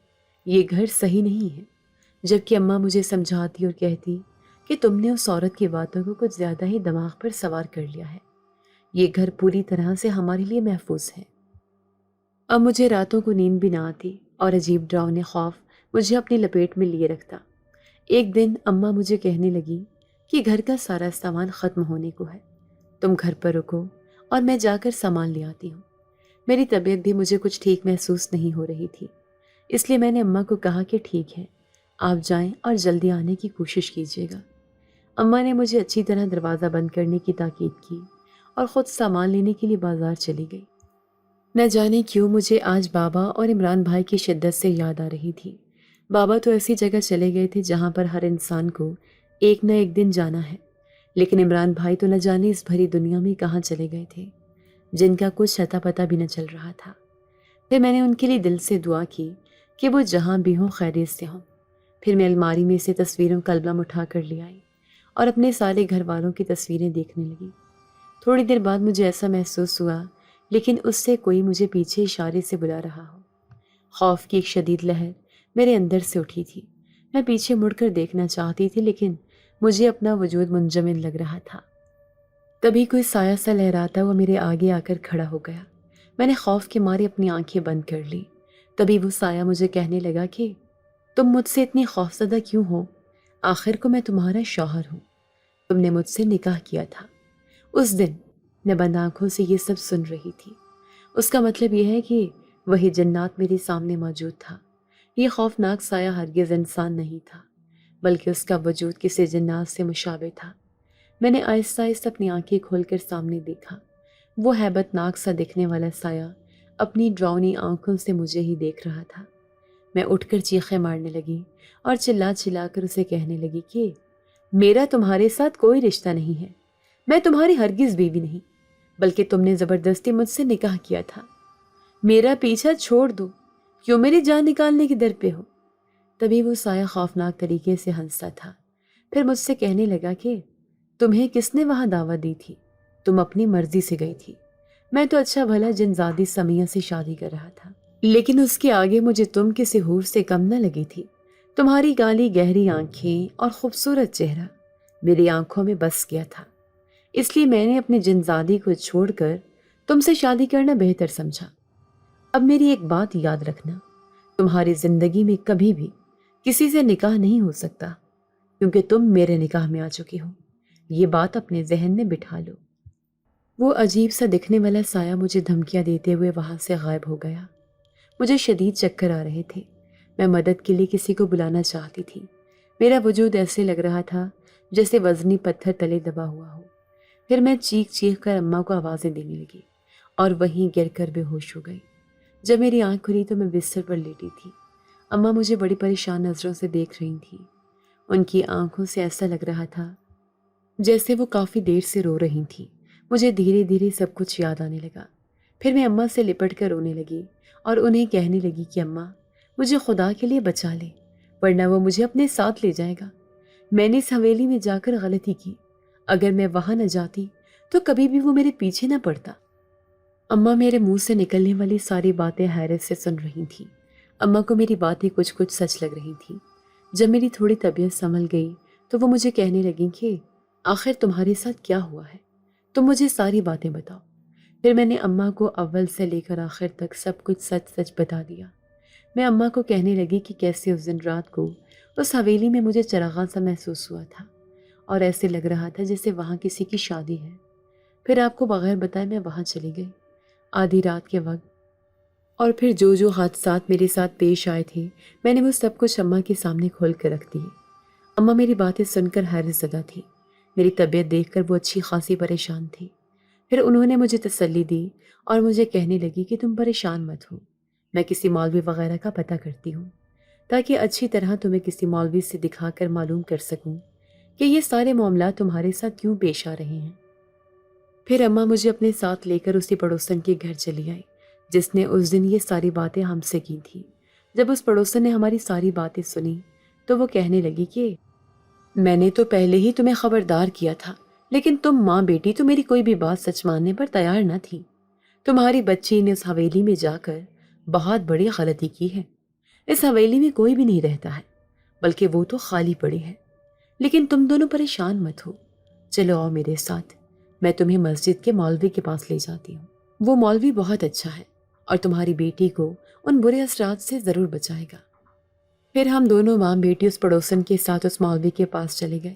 یہ گھر صحیح نہیں ہے، جبکہ اماں مجھے سمجھاتی اور کہتی کہ تم نے اس عورت کی باتوں کو کچھ زیادہ ہی دماغ پر سوار کر لیا ہے، یہ گھر پوری طرح سے ہمارے لیے محفوظ ہے۔ اب مجھے راتوں کو نیند بھی نہ آتی اور عجیب ڈراؤنے خوف مجھے اپنی لپیٹ میں لیے رکھتا۔ ایک دن اماں مجھے کہنے لگی کہ گھر کا سارا سامان ختم ہونے کو ہے، تم گھر پر رکو اور میں جا کر سامان لے آتی ہوں۔ میری طبیعت بھی مجھے کچھ ٹھیک محسوس نہیں ہو رہی تھی، اس لیے میں نے اماں کو کہا کہ ٹھیک ہے، آپ جائیں اور جلدی آنے کی کوشش کیجیے گا۔ اماں نے مجھے اچھی طرح دروازہ بند کرنے کی تاکید کی اور خود سامان لینے کے لیے بازار چلی گئی۔ نہ جانے کیوں مجھے آج بابا اور عمران بھائی کی شدت سے یاد آ رہی تھی۔ بابا تو ایسی جگہ چلے گئے تھے جہاں پر ہر انسان کو ایک نہ ایک دن جانا ہے، لیکن عمران بھائی تو نہ جانے اس بھری دنیا میں کہاں چلے گئے تھے، جن کا کچھ اتا پتہ بھی نہ چل رہا تھا۔ پھر میں نے ان کے لیے دل سے دعا کی کہ وہ جہاں بھی ہوں خیریت سے ہوں۔ پھر میں الماری میں سے تصویروں کا البم اٹھا کر لے آئی اور اپنے سارے گھر والوں کی تصویریں دیکھنے لگی۔ تھوڑی دیر بعد مجھے ایسا محسوس ہوا لیکن اس سے کوئی مجھے پیچھے اشارے سے بلا رہا ہو۔ خوف کی ایک شدید لہر میرے اندر سے اٹھی تھی۔ میں پیچھے مڑ کر دیکھنا چاہتی تھی لیکن مجھے اپنا وجود منجمد لگ رہا تھا۔ تبھی کوئی سایہ سا لہراتا ہوا میرے آگے آ کر کھڑا ہو گیا۔ میں نے خوف کے مارے اپنی آنکھیں بند کر لی۔ تبھی وہ سایہ مجھے کہنے لگا کہ تم مجھ سے اتنی خوفزدہ کیوں ہو؟ آخر کو میں تمہارا شوہر ہوں، تم نے مجھ سے نکاح کیا تھا۔ اس دن میں بند آنکھوں سے یہ سب سن رہی تھی۔ اس کا مطلب یہ ہے کہ وہی جنات میرے سامنے موجود تھا۔ یہ خوفناک سایہ ہرگز انسان نہیں تھا، بلکہ اس کا وجود کسی جنات سے مشابہ تھا۔ میں نے آہستہ آہستہ اپنی آنکھیں کھول کر سامنے دیکھا۔ وہ ہیبت ناک سا دکھنے والا سایہ اپنی ڈراؤنی آنکھوں سے مجھے ہی دیکھ رہا تھا۔ میں اٹھ کر چیخیں مارنے لگی اور چلا چلا کر اسے کہنے لگی کہ میرا تمہارے ساتھ کوئی رشتہ نہیں ہے، میں تمہاری ہرگز بیوی نہیں، بلکہ تم نے زبردستی مجھ سے نکاح کیا تھا۔ میرا پیچھا چھوڑ دو، کیوں میری جان نکالنے کی در پہ ہو؟ تبھی وہ سایہ خوفناک طریقے سے ہنستا تھا، پھر مجھ سے کہنے لگا کہ تمہیں کس نے وہاں دعوت دی تھی؟ تم اپنی مرضی سے گئی تھی، میں تو اچھا بھلا جنزادی سمیہ سے شادی کر رہا تھا، لیکن اس کے آگے مجھے تم کسی حور سے کم نہ لگی تھی۔ تمہاری کالی گہری آنکھیں اور خوبصورت چہرہ میری آنکھوں میں بس گیا تھا، اس لیے میں نے اپنی جنزادی کو چھوڑ کر تم سے شادی کرنا بہتر سمجھا۔ اب میری ایک بات یاد رکھنا، تمہاری زندگی میں کبھی بھی کسی سے نکاح نہیں ہو سکتا، کیونکہ تم میرے نکاح میں آ چکی ہو، یہ بات اپنے ذہن میں بٹھا لو۔ وہ عجیب سا دکھنے والا سایہ مجھے دھمکیاں دیتے ہوئے وہاں سے غائب ہو گیا۔ مجھے شدید چکر آ رہے تھے، میں مدد کے لیے کسی کو بلانا چاہتی تھی۔ میرا وجود ایسے لگ رہا تھا جیسے وزنی پتھر تلے دبا ہوا ہو۔ پھر میں چیخ چیخ کر اماں کو آوازیں دینے لگی اور وہیں گر کر بے ہوش ہو گئی۔ جب میری آنکھ کھلی تو میں بستر پر لیٹی تھی۔ اماں مجھے بڑی پریشان نظروں سے دیکھ رہی تھیں۔ ان کی آنکھوں سے ایسا لگ رہا تھا جیسے وہ کافی دیر سے رو رہی تھیں۔ مجھے دھیرے دھیرے سب کچھ یاد آنے لگا۔ پھر میں اماں سے لپٹ کر رونے لگی اور انہیں کہنے لگی کہ اماں مجھے خدا کے لیے بچا لیں، ورنہ وہ مجھے اپنے ساتھ لے جائے گا۔ میں نے اس حویلی میں جا کر غلطی کی، اگر میں وہاں نہ جاتی تو کبھی بھی وہ میرے پیچھے نہ پڑتا۔ اماں میرے منہ سے نکلنے والی ساری باتیں حیرت سے سن رہی تھیں۔ اماں کو میری باتیں کچھ کچھ سچ لگ رہی تھیں۔ جب میری تھوڑی طبیعت سنبھل گئی تو وہ مجھے کہنے لگیں کہ آخر تمہارے ساتھ کیا ہوا ہے، تم مجھے ساری باتیں بتاؤ۔ پھر میں نے اماں کو اول سے لے کر آخر تک سب کچھ سچ سچ بتا دیا۔ میں اماں کو کہنے لگی کہ کیسے اس دن رات کو اس حویلی میں مجھے چراغاں سا محسوس ہوا تھا اور ایسے لگ رہا تھا جیسے وہاں کسی کی شادی ہے۔ پھر آپ کو بغیر بتائے میں وہاں چلی گئی آدھی رات کے وقت، اور پھر جو جو حادثات میرے ساتھ پیش آئے تھے میں نے وہ سب کچھ اماں کے سامنے کھول کر رکھ دیے۔ اماں میری باتیں سن کر حیرت زدہ تھی۔ میری طبیعت دیکھ کر وہ اچھی خاصی پریشان تھی۔ پھر انہوں نے مجھے تسلی دی اور مجھے کہنے لگی کہ تم پریشان مت ہو، میں کسی مولوی وغیرہ کا پتہ کرتی ہوں تاکہ اچھی طرح تمہیں کسی مولوی سے دکھا کر معلوم کر سکوں کہ یہ سارے معاملات تمہارے ساتھ کیوں پیش آ رہے ہیں۔ پھر اماں مجھے اپنے ساتھ لے کر اسی پڑوسن کے گھر چلی آئی جس نے اس دن یہ ساری باتیں ہم سے کی تھیں۔ جب اس پڑوسن نے ہماری ساری باتیں سنی تو وہ کہنے لگی کہ میں نے تو پہلے ہی تمہیں خبردار کیا تھا، لیکن تم ماں بیٹی تو میری کوئی بھی بات سچ ماننے پر تیار نہ تھی۔ تمہاری بچی نے اس حویلی میں جا کر بہت بڑی غلطی کی ہے۔ اس حویلی میں کوئی بھی نہیں رہتا ہے، بلکہ وہ تو خالی پڑی ہے۔ لیکن تم دونوں پریشان مت ہو، چلو آؤ میرے ساتھ، میں تمہیں مسجد کے مولوی کے پاس لے جاتی ہوں۔ وہ مولوی بہت اچھا ہے اور تمہاری بیٹی کو ان برے اثرات سے ضرور بچائے گا۔ پھر ہم دونوں ماں بیٹی اس پڑوسن کے ساتھ اس مولوی کے پاس چلے گئے۔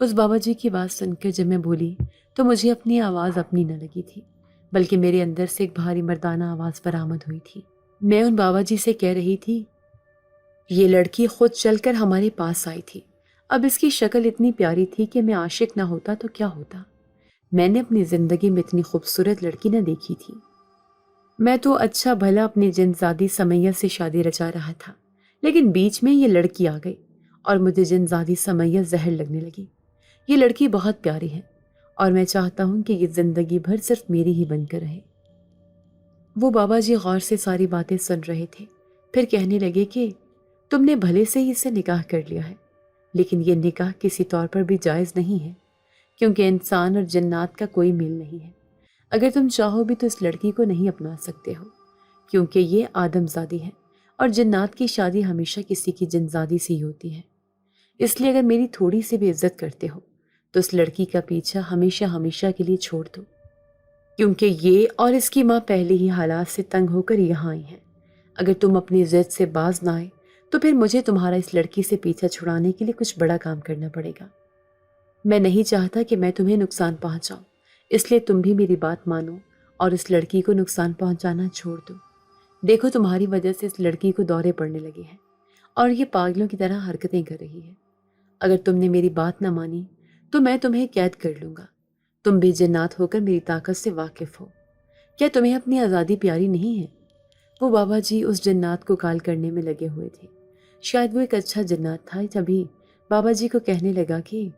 اس بابا جی کی بات سن کر جب میں بولی تو مجھے اپنی آواز اپنی نہ لگی تھی، بلکہ میرے اندر سے ایک بھاری مردانہ آواز برآمد ہوئی تھی۔ میں ان بابا جی سے کہہ رہی تھی، یہ لڑکی خود چل کر ہمارے پاس آئی تھی، اب اس کی شکل اتنی پیاری تھی کہ میں عاشق نہ ہوتا تو کیا ہوتا۔ میں نے اپنی زندگی میں اتنی خوبصورت لڑکی نہ دیکھی تھی۔ میں تو اچھا بھلا اپنی جنزادی سمیہ سے شادی رچا رہا تھا، لیکن بیچ میں یہ لڑکی آ گئی اور مجھے جنزادی سمیہ زہر لگنے لگی۔ یہ لڑکی بہت پیاری ہے اور میں چاہتا ہوں کہ یہ زندگی بھر صرف میری ہی بن کر رہے۔ وہ بابا جی غور سے ساری باتیں سن رہے تھے، پھر کہنے لگے کہ تم نے بھلے سے ہی اسے نکاح کر لیا ہے، لیکن یہ نکاح کسی طور پر بھی جائز نہیں ہے، کیونکہ انسان اور جنات کا کوئی میل نہیں ہے۔ اگر تم چاہو بھی تو اس لڑکی کو نہیں اپنا سکتے ہو، کیونکہ یہ آدم زادی ہے اور جنات کی شادی ہمیشہ کسی کی جنزادی سے ہی ہوتی ہے۔ اس لیے اگر میری تھوڑی سی بھی عزت کرتے ہو تو اس لڑکی کا پیچھا ہمیشہ ہمیشہ کے لیے چھوڑ دو، کیونکہ یہ اور اس کی ماں پہلے ہی حالات سے تنگ ہو کر یہاں آئی ہیں۔ اگر تم اپنی ضد سے باز نہ آئے تو پھر مجھے تمہارا اس لڑکی سے پیچھا چھڑانے کے لیے کچھ بڑا کام کرنا پڑے گا۔ میں نہیں چاہتا کہ میں تمہیں نقصان پہنچاؤں، اس لیے تم بھی میری بات مانو اور اس لڑکی کو نقصان پہنچانا چھوڑ دو۔ دیکھو تمہاری وجہ سے اس لڑکی کو دورے پڑنے لگے ہیں اور یہ پاگلوں کی طرح حرکتیں کر رہی ہے۔ اگر تم نے میری بات نہ مانی تو میں تمہیں قید کر لوں گا۔ تم بھی جنات ہو کر میری طاقت سے واقف ہو۔ کیا تمہیں اپنی آزادی پیاری نہیں ہے؟ وہ بابا جی اس جنات کو کال کرنے میں لگے ہوئے تھے۔ شاید وہ ایک اچھا جنات تھا، تبھی بابا جی کو کہنے لگا کہ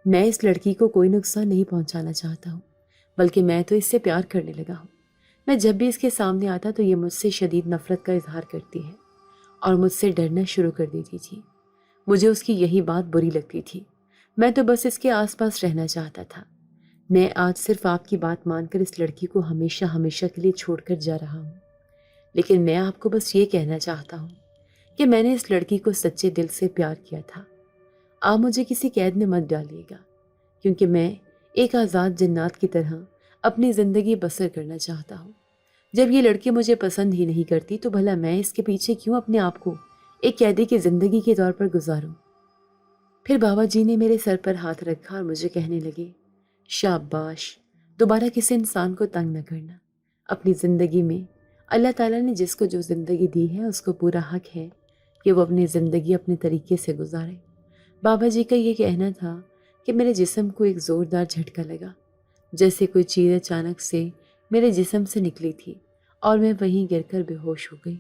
میں اس لڑکی کو کوئی نقصان نہیں پہنچانا چاہتا ہوں، بلکہ میں تو اس سے پیار کرنے لگا ہوں۔ میں جب بھی اس کے سامنے آتا تو یہ مجھ سے شدید نفرت کا اظہار کرتی ہے اور مجھ سے ڈرنا شروع کر دیتی تھی۔ مجھے اس کی یہی بات بری لگتی تھی۔ میں تو بس اس کے آس پاس رہنا چاہتا تھا۔ میں آج صرف آپ کی بات مان کر اس لڑکی کو ہمیشہ ہمیشہ کے لیے چھوڑ کر جا رہا ہوں، لیکن میں آپ کو بس یہ کہنا چاہتا ہوں کہ میں نے اس لڑکی کو سچے دل سے پیار کیا تھا۔ آپ مجھے کسی قید میں مت ڈالیے گا، کیونکہ میں ایک آزاد جنات کی طرح اپنی زندگی بسر کرنا چاہتا ہوں۔ جب یہ لڑکی مجھے پسند ہی نہیں کرتی تو بھلا میں اس کے پیچھے کیوں اپنے آپ کو ایک قیدی کی زندگی کے طور پر گزاروں؟ پھر بابا جی نے میرے سر پر ہاتھ رکھا اور مجھے کہنے لگے، شاباش، دوبارہ کسی انسان کو تنگ نہ کرنا۔ اپنی زندگی میں اللہ تعالیٰ نے جس کو جو زندگی دی ہے اس کو پورا حق ہے کہ وہ اپنی زندگی اپنے طریقے سے گزارے۔ بابا جی کا یہ کہنا تھا کہ میرے جسم کو ایک زوردار جھٹکا لگا، جیسے کوئی چیز اچانک سے میرے جسم سے نکلی تھی اور میں وہیں گر کر بے ہوش ہو گئی۔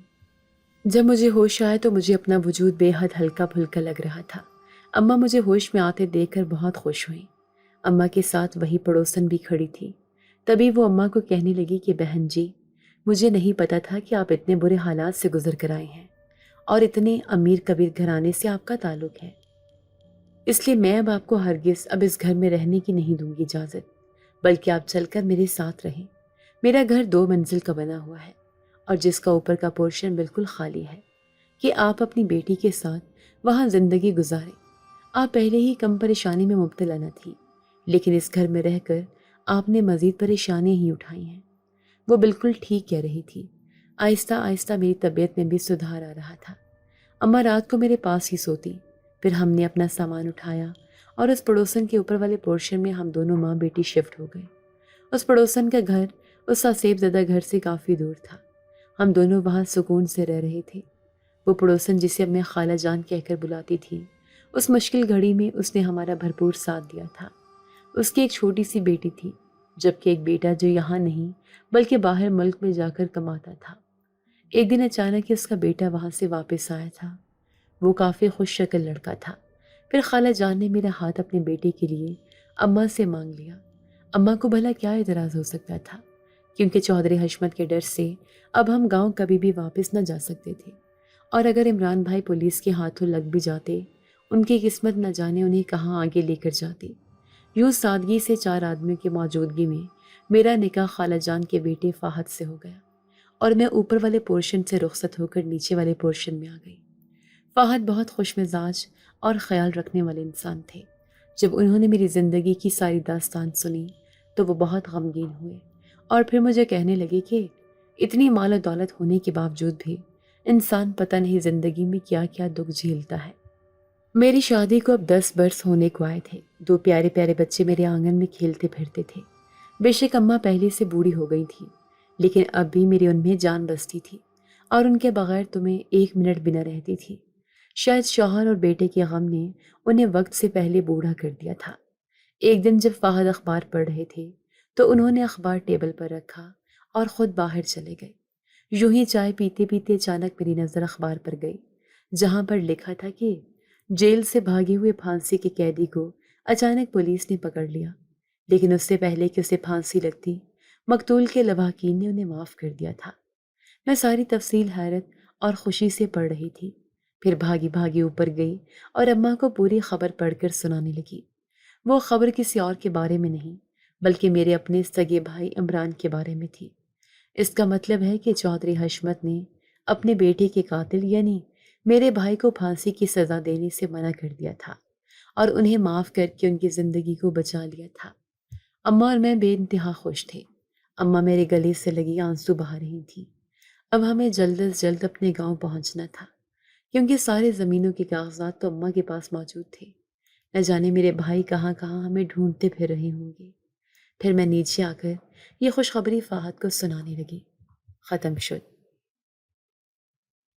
جب مجھے ہوش آیا تو مجھے اپنا وجود بے حد ہلکا پھلکا لگ رہا تھا۔ اماں مجھے ہوش میں آتے دیکھ کر بہت خوش ہوئیں۔ اماں کے ساتھ وہی پڑوسن بھی کھڑی تھی۔ تبھی وہ اماں کو کہنے لگی کہ بہن جی، مجھے نہیں پتا تھا کہ آپ اتنے برے حالات سے گزر کر آئے ہیں اور اتنے امیر کبیر گھرانے سے آپ کا تعلق ہے، اس لیے میں اب آپ کو ہرگز اب اس گھر میں رہنے کی نہیں دوں گی اجازت، بلکہ آپ چل کر میرے ساتھ رہیں۔ میرا گھر 2 منزل کا بنا ہوا ہے اور جس کا اوپر کا پورشن بالکل خالی ہے کہ آپ اپنی بیٹی کے ساتھ وہاں زندگی گزاریں۔ آپ پہلے ہی کم پریشانی میں مبتلا نہ تھی، لیکن اس گھر میں رہ کر آپ نے مزید پریشانیاں ہی اٹھائی ہیں۔ وہ بالکل ٹھیک کہہ رہی تھی۔ آہستہ آہستہ میری طبیعت میں بھی سدھار آ رہا تھا۔ اماں رات کو میرے پاس ہی سوتی، پھر ہم نے اپنا سامان اٹھایا اور اس پڑوسن کے اوپر والے پورشن میں ہم دونوں ماں بیٹی شفٹ ہو گئے۔ اس پڑوسن کا گھر اس آصف زدہ گھر سے کافی دور تھا۔ ہم دونوں وہاں سکون سے رہ رہے تھے۔ وہ پڑوسن جسے اب میں خالہ جان کہہ کر بلاتی تھی، اس مشکل گھڑی میں اس نے ہمارا بھرپور ساتھ دیا تھا۔ اس کی ایک چھوٹی سی بیٹی تھی، جبکہ ایک بیٹا جو یہاں نہیں بلکہ باہر ملک میں جا کر کماتا تھا۔ ایک دن اچانک اس کا بیٹا وہاں سے واپس آیا تھا۔ وہ کافی خوش شکل لڑکا تھا۔ پھر خالہ جان نے میرا ہاتھ اپنے بیٹے کے لیے اماں سے مانگ لیا۔ اماں کو بھلا کیا اعتراض ہو سکتا تھا، کیونکہ چودھری حشمت کے ڈر سے اب ہم گاؤں کبھی بھی واپس نہ جا سکتے تھے، اور اگر عمران بھائی پولیس کے ہاتھوں لگ بھی جاتے، ان کی قسمت نہ جانے انہیں کہاں آگے لے کر جاتی۔ یوں سادگی سے 4 آدمیوں کی موجودگی میں میرا نکاح خالہ جان کے بیٹے فاحد سے ہو گیا اور میں اوپر والے پورشن سے رخصت ہو کر نیچے والے پورشن میں آ گئی۔ فاحد بہت خوش مزاج اور خیال رکھنے والے انسان تھے۔ جب انہوں نے میری زندگی کی ساری داستان سنی تو وہ بہت غمگین ہوئے اور پھر مجھے کہنے لگے کہ اتنی مال و دولت ہونے کے باوجود بھی انسان پتہ نہیں زندگی میں کیا کیا دکھ جھیلتا ہے۔ میری شادی کو اب 10 برس ہونے کو آئے تھے۔ 2 پیارے پیارے بچے میرے آنگن میں کھیلتے پھرتے تھے۔ بے شک اماں پہلے سے بوڑھی ہو گئی تھی، لیکن اب بھی میری ان میں جان بستی تھی، اور ان کے بغیر تو میں 1 منٹ بھی نہ رہتی تھی۔ شاید شوہر اور بیٹے کے غم نے انہیں وقت سے پہلے بوڑھا کر دیا تھا۔ ایک دن جب فہد اخبار پڑھ رہے تھے تو انہوں نے اخبار ٹیبل پر رکھا اور خود باہر چلے گئے۔ یوں ہی چائے پیتے پیتے اچانک میری نظر اخبار پر گئی، جہاں پر لکھا تھا کہ جیل سے بھاگے ہوئے پھانسی کے قیدی کو اچانک پولیس نے پکڑ لیا، لیکن اس سے پہلے کہ اسے پھانسی لگتی، مقتول کے لواحقین نے انہیں معاف کر دیا تھا۔ میں ساری تفصیل حیرت اور خوشی سے پڑھ رہی تھی، پھر بھاگی بھاگی اوپر گئی اور اماں کو پوری خبر پڑھ کر سنانے لگی۔ وہ خبر کسی اور کے بارے میں نہیں، بلکہ میرے اپنے سگے بھائی عمران کے بارے میں تھی۔ اس کا مطلب ہے کہ چودھری حشمت نے اپنے بیٹے کے قاتل یعنی میرے بھائی کو پھانسی کی سزا دینے سے منع کر دیا تھا اور انہیں معاف کر کے ان کی زندگی کو بچا لیا تھا۔ اماں اور میں بے انتہا خوش تھے۔ اماں میرے گلے سے لگی آنسو بہا رہی تھیں۔ اب ہمیں جلد از جلد اپنے گاؤں پہنچنا تھا، کیونکہ سارے زمینوں کے کاغذات تو اماں کے پاس موجود تھے۔ نہ جانے میرے بھائی کہاں کہاں ہمیں ڈھونڈتے پھر رہے ہوں گے۔ پھر میں نیچے آ کر یہ خوشخبری فہد کو سنانے لگی۔ ختم شد۔